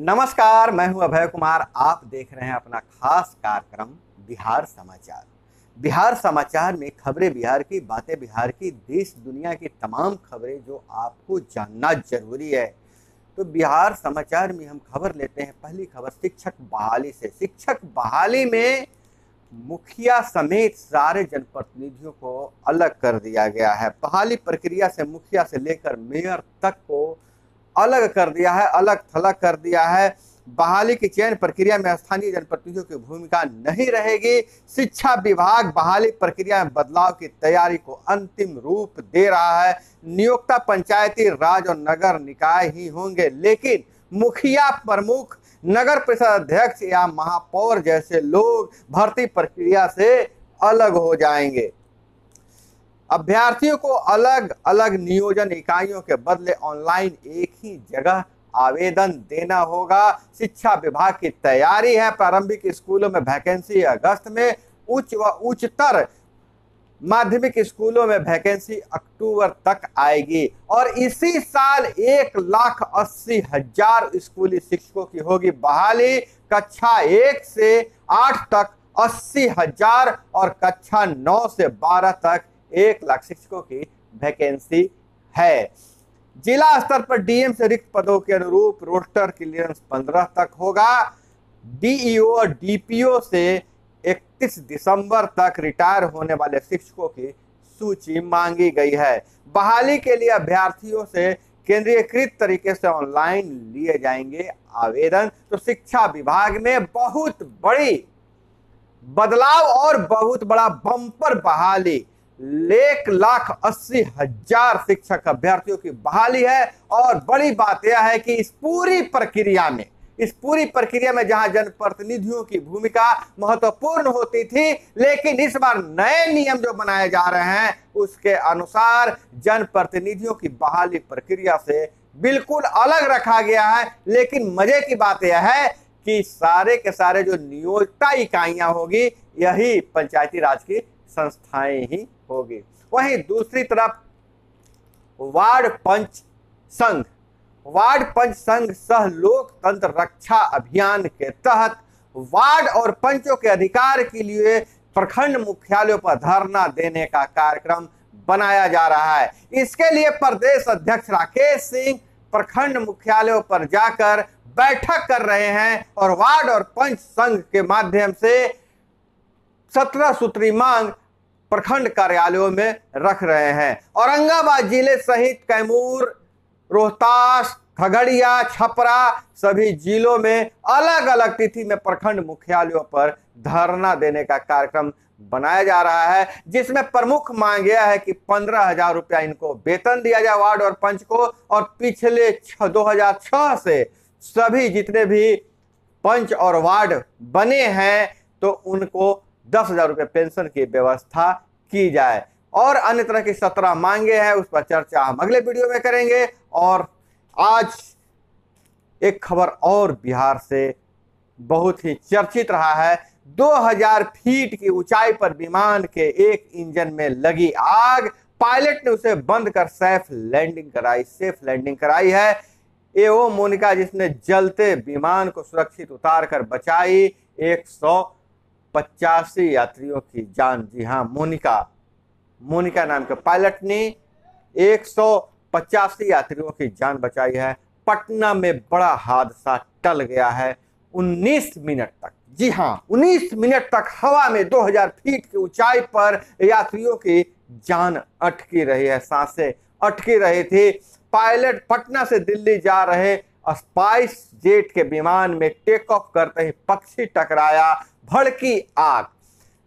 नमस्कार, मैं हूं अभय कुमार। आप देख रहे हैं अपना खास कार्यक्रम बिहार समाचार। बिहार समाचार में खबरें बिहार की, बातें बिहार की, देश दुनिया की तमाम खबरें जो आपको जानना जरूरी है। तो बिहार समाचार में हम खबर लेते हैं। पहली खबर शिक्षक बहाली से। शिक्षक बहाली में मुखिया समेत सारे जनप्रतिनिधियों को अलग कर दिया गया है। बहाली प्रक्रिया से मुखिया से लेकर मेयर तक को अलग कर दिया है, अलग थलग कर दिया है। बहाली की चयन प्रक्रिया में स्थानीय जनप्रतिनिधियों की भूमिका नहीं रहेगी। शिक्षा विभाग बहाली प्रक्रिया में बदलाव की तैयारी को अंतिम रूप दे रहा है। नियोक्ता पंचायती राज और नगर निकाय ही होंगे, लेकिन मुखिया प्रमुख, नगर परिषद अध्यक्ष या महापौर जैसे लोग भर्ती प्रक्रिया से अलग हो जाएंगे। अभ्यर्थियों को अलग अलग नियोजन इकाइयों के बदले ऑनलाइन एक ही जगह आवेदन देना होगा। शिक्षा विभाग की तैयारी है। प्रारंभिक स्कूलों में वैकेंसी अगस्त में, उच्च व उच्चतर माध्यमिक स्कूलों में वैकेंसी अक्टूबर तक आएगी। और इसी साल 1,80,000 स्कूली शिक्षकों की होगी बहाली। कक्षा 1 से 8 तक 80,000 और कक्षा 9 से 12 तक 1 लाख शिक्षकों की वैकेंसी है। जिला स्तर पर डीएम से रिक्त पदों के अनुरूप रोस्टर क्लियरेंस 15 तक होगा। डीईओ और डीपीओ से 31 दिसंबर तक रिटायर होने वाले शिक्षकों की सूची मांगी गई है। बहाली के लिए अभ्यर्थियों से केंद्रीयकृत तरीके से ऑनलाइन लिए जाएंगे आवेदन। तो शिक्षा विभाग में बहुत बड़ी बदलाव और बहुत बड़ा बम्पर बहाली। 1,80,000 शिक्षक अभ्यर्थियों की बहाली है। और बड़ी बात यह है कि इस पूरी प्रक्रिया में जहां जनप्रतिनिधियों की भूमिका महत्वपूर्ण होती थी, लेकिन इस बार नए नियम जो बनाए जा रहे हैं उसके अनुसार जनप्रतिनिधियों की बहाली प्रक्रिया से बिल्कुल अलग रखा गया है। लेकिन मजे की बात यह है कि सारे के सारे जो नियोक्ता इकाइयां होगी यही पंचायती राज की संस्थाएं ही होगी। वहीं दूसरी तरफ वार्ड पंच संघ सह लोकतंत्र रक्षा अभियान के तहत वार्ड और पंचों के अधिकार के लिए प्रखंड मुख्यालयों पर धरना देने का कार्यक्रम बनाया जा रहा है। इसके लिए प्रदेश अध्यक्ष राकेश सिंह प्रखंड मुख्यालयों पर जाकर बैठक कर रहे हैं और वार्ड और पंच संघ के माध्यम से 17 सूत्री मांग प्रखंड कार्यालयों में रख रहे हैं। औरंगाबाद जिले सहित कैमूर, रोहतास, खगड़िया, छपरा सभी जिलों में अलग अलग तिथि में प्रखंड मुख्यालयों पर धरना देने का कार्यक्रम बनाया जा रहा है, जिसमें प्रमुख मांग यह है कि 15,000 रुपया इनको वेतन दिया जाए वार्ड और पंच को। और पिछले 2006 से सभी जितने भी पंच और वार्ड बने हैं तो उनको 10,000 रुपये पेंशन की व्यवस्था की जाए। और अन्य तरह की 17 मांगे हैं, उस पर चर्चा हम अगले वीडियो में करेंगे। और आज एक खबर और बिहार से बहुत ही चर्चित रहा है। 2000 फीट की ऊंचाई पर विमान के एक इंजन में लगी आग। पायलट ने उसे बंद कर सेफ लैंडिंग कराई है। एओ मोनिका, जिसने जलते विमान को सुरक्षित उतार कर बचाई 185 यात्रियों की जान। जी हाँ, मोनिका नाम के पायलट ने 185 यात्रियों की जान बचाई है। पटना में बड़ा हादसा टल गया है। 19 मिनट तक, जी हाँ 19 मिनट तक हवा में 2000 फीट की ऊंचाई पर यात्रियों की जान अटकी रही है, सांसें अटकी रही थी। पायलट पटना से दिल्ली जा रहे स्पाइस जेट के विमान में टेक ऑफ करते ही पक्षी टकराया, भड़की आग।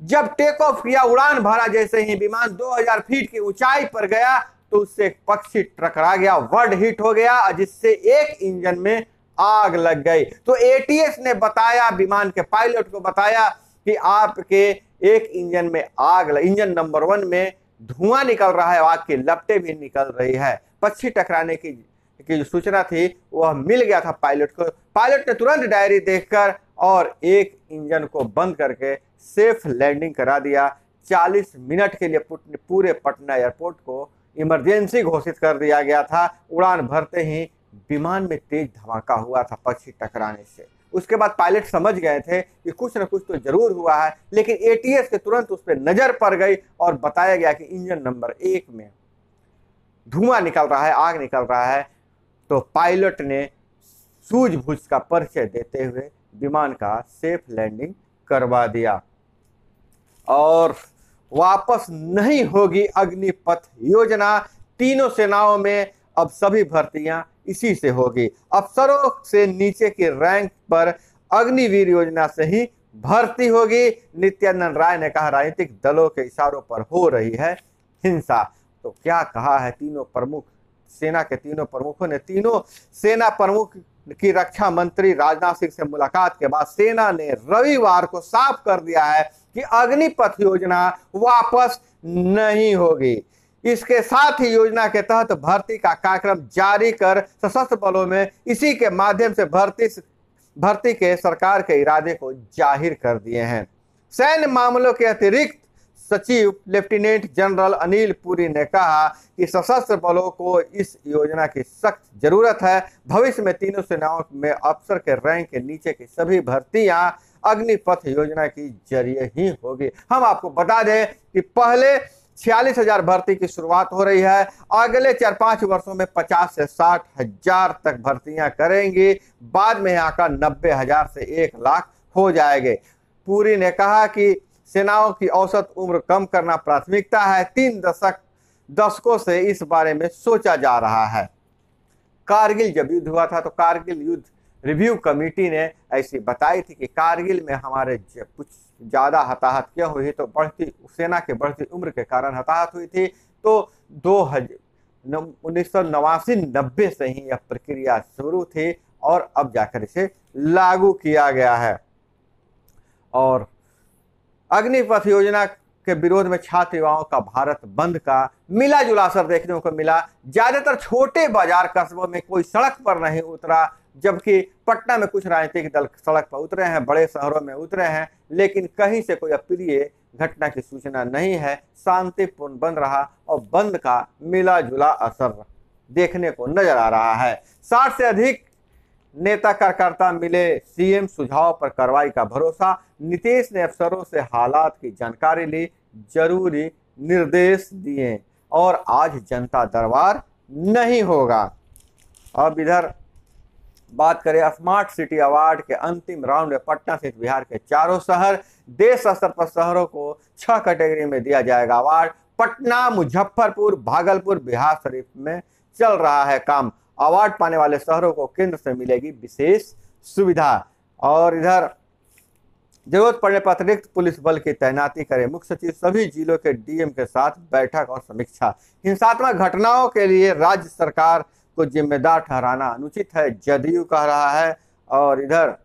जब टेक ऑफ किया, उड़ान भरा, जैसे ही विमान 2000 फीट की ऊंचाई पर गया तो उससे एक पक्षी टकरा गया, वर्ड हिट हो गया, जिससे एक इंजन में आग लग गई। तो एटीएस ने बताया, विमान के पायलट को बताया कि आपके एक इंजन में इंजन नंबर 1 में धुआं निकल रहा है, आग की लपटें भी निकल रही है। पक्षी टकराने की जो सूचना थी वह मिल गया था पायलट को। पायलट ने तुरंत डायरी देखकर और एक इंजन को बंद करके सेफ लैंडिंग करा दिया। 40 मिनट के लिए पूरे पटना एयरपोर्ट को इमरजेंसी घोषित कर दिया गया था। उड़ान भरते ही विमान में तेज धमाका हुआ था पक्षी टकराने से। उसके बाद पायलट समझ गए थे कि कुछ न कुछ तो जरूर हुआ है, लेकिन एटीएस के तुरंत उस पर नजर पड़ गई और बताया गया कि इंजन नंबर 1 में धुआं निकल रहा है, आग निकल रहा है। तो पायलट ने सूझबूझ का परिचय देते हुए विमान का सेफ लैंडिंग करवा दिया और वापस नहीं होगी अग्निपथ योजना। तीनों सेनाओं में अब सभी भर्तियां इसी से होगी। अफसरों से नीचे के रैंक पर अग्निवीर योजना से ही भर्ती होगी। नित्यानंद राय ने कहा, राजनीतिक दलों के इशारों पर हो रही है हिंसा। तो क्या कहा है तीनों प्रमुख, सेना के तीनों प्रमुखों ने? तीनों सेना प्रमुख की रक्षा मंत्री राजनाथ सिंह से मुलाकात के बाद सेना ने रविवार को साफ कर दिया है कि अग्निपथ योजना वापस नहीं होगी। इसके साथ ही योजना के तहत भर्ती का कार्यक्रम जारी कर सशस्त्र बलों में इसी के माध्यम से भर्ती के सरकार के इरादे को जाहिर कर दिए हैं। सैन्य मामलों के अतिरिक्त सचिव लेफ्टिनेंट जनरल अनिल पुरी ने कहा कि सशस्त्र बलों को इस योजना की सख्त जरूरत है। भविष्य में तीनों सेनाओं में अफसर के रैंक के नीचे की सभी भर्तियां अग्निपथ योजना के जरिए ही होगी। हम आपको बता दें कि पहले 46,000 भर्ती की शुरुआत हो रही है। अगले 4-5 वर्षों में 50 से 60 हजार तक भर्तियां करेंगी। बाद में यहाँ का 90,000 से 1 लाख हो जाएंगे। पुरी ने कहा कि सेनाओं की औसत उम्र कम करना प्राथमिकता है। 3 दशकों से इस बारे में सोचा जा रहा है। कारगिल जब युद्ध हुआ था तो कारगिल युद्ध रिव्यू कमेटी ने ऐसी बताई थी कि कारगिल में हमारे कुछ ज़्यादा हताहत क्यों हुई, तो सेना के बढ़ती उम्र के कारण हताहत हुई थी। तो 1989-90 से ही यह प्रक्रिया शुरू थी और अब जाकर इसे लागू किया गया है। और अग्निपथ योजना के विरोध में छात्र युवाओं का भारत बंद का मिला जुला असर देखने को मिला। ज्यादातर छोटे बाजार कस्बों में कोई सड़क पर नहीं उतरा, जबकि पटना में कुछ राजनीतिक दल सड़क पर उतरे हैं, बड़े शहरों में उतरे हैं, लेकिन कहीं से कोई अप्रिय घटना की सूचना नहीं है। शांतिपूर्ण बंद रहा और बंद का मिला जुला असर देखने को नजर आ रहा है। 60 से अधिक नेता कार्यकर्ता मिले, सीएम सुझाव पर कार्रवाई का भरोसा। नीतीश ने अफसरों से हालात की जानकारी ली, जरूरी निर्देश दिए और आज जनता दरबार नहीं होगा। अब इधर बात करें स्मार्ट सिटी अवार्ड के अंतिम राउंड में पटना सहित बिहार के चारों शहर, देश स्तर पर शहरों को 6 कैटेगरी में दिया जाएगा अवार्ड। पटना, मुजफ्फरपुर, भागलपुर, बिहार शरीफ में चल रहा है काम। अवार्ड पाने वाले शहरों को केंद्र से मिलेगी विशेष सुविधा। और इधर जरूरत पड़ने पर अतिरिक्त पुलिस बल की तैनाती करे मुख्य सचिव, सभी जिलों के डीएम के साथ बैठक और समीक्षा। हिंसात्मक घटनाओं के लिए राज्य सरकार को जिम्मेदार ठहराना अनुचित है, जदयू कह रहा है। और इधर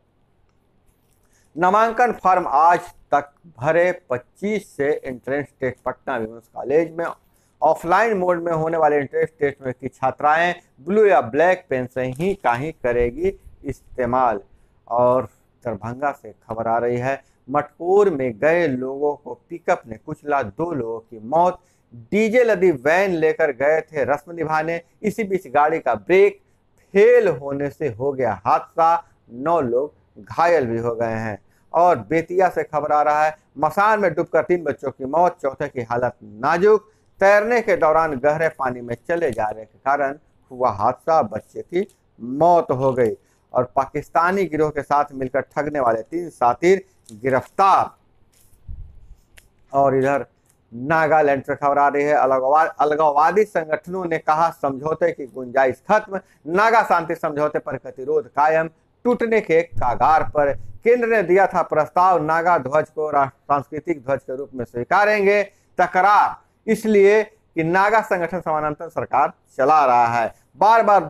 नामांकन फॉर्म आज तक भरे 25 से entrance test Patna women's college में ऑफलाइन मोड में होने वाले एंट्रेंस टेस्ट में की छात्राएं ब्लू या ब्लैक पेन से ही करेगी इस्तेमाल। और दरभंगा से खबर आ रही है, मटकोर में गए लोगों को पिकअप ने कुचला, 2 लोगों की मौत। डीजे लदी वैन लेकर गए थे रस्म निभाने, इसी बीच गाड़ी का ब्रेक फेल होने से हो गया हादसा, 9 लोग घायल भी हो गए हैं। और बेतिया से खबर आ रहा है, मसान में डूबकर 3 बच्चों की मौत, चौथे की हालत नाजुक। तैरने के दौरान गहरे पानी में चले जाने के कारण हुआ हादसा, बच्चे की मौत हो गई। और पाकिस्तानी गिरोह के साथ मिलकर ठगने वाले 3 साथी गिरफ्तार। और इधर नागालैंड से खबर आ रही है, अलगाववादी संगठनों ने कहा समझौते की गुंजाइश खत्म, नागा शांति समझौते पर गतिरोध कायम, टूटने के कागार पर। केंद्र ने दिया था प्रस्ताव, नागा ध्वज को सांस्कृतिक ध्वज के रूप में स्वीकारेंगे। तकरार इसलिए कि नागा संगठन समानांतर सरकार चला रहा है, बार बार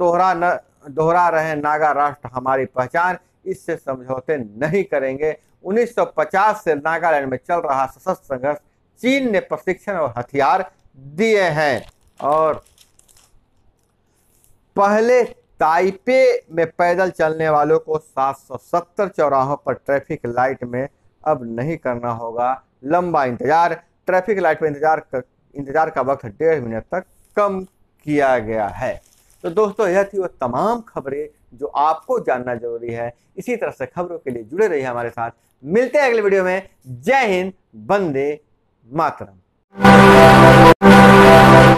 दोहरा रहे नागा राष्ट्र हमारी पहचान, इससे समझौते नहीं करेंगे। 1950 से नागालैंड में चल रहा सशस्त्र संघर्ष, चीन ने प्रशिक्षण और हथियार दिए हैं। और पहले ताइपे में पैदल चलने वालों को 770 चौराहों पर ट्रैफिक लाइट में अब नहीं करना होगा लंबा इंतजार। ट्रैफिक लाइट पर इंतजार का वक्त 1.5 मिनट तक कम किया गया है। तो दोस्तों यह थी वो तमाम खबरें जो आपको जानना जरूरी है। इसी तरह से खबरों के लिए जुड़े रहिए हमारे साथ। मिलते हैं अगले वीडियो में। जय हिंद, वंदे मातरम।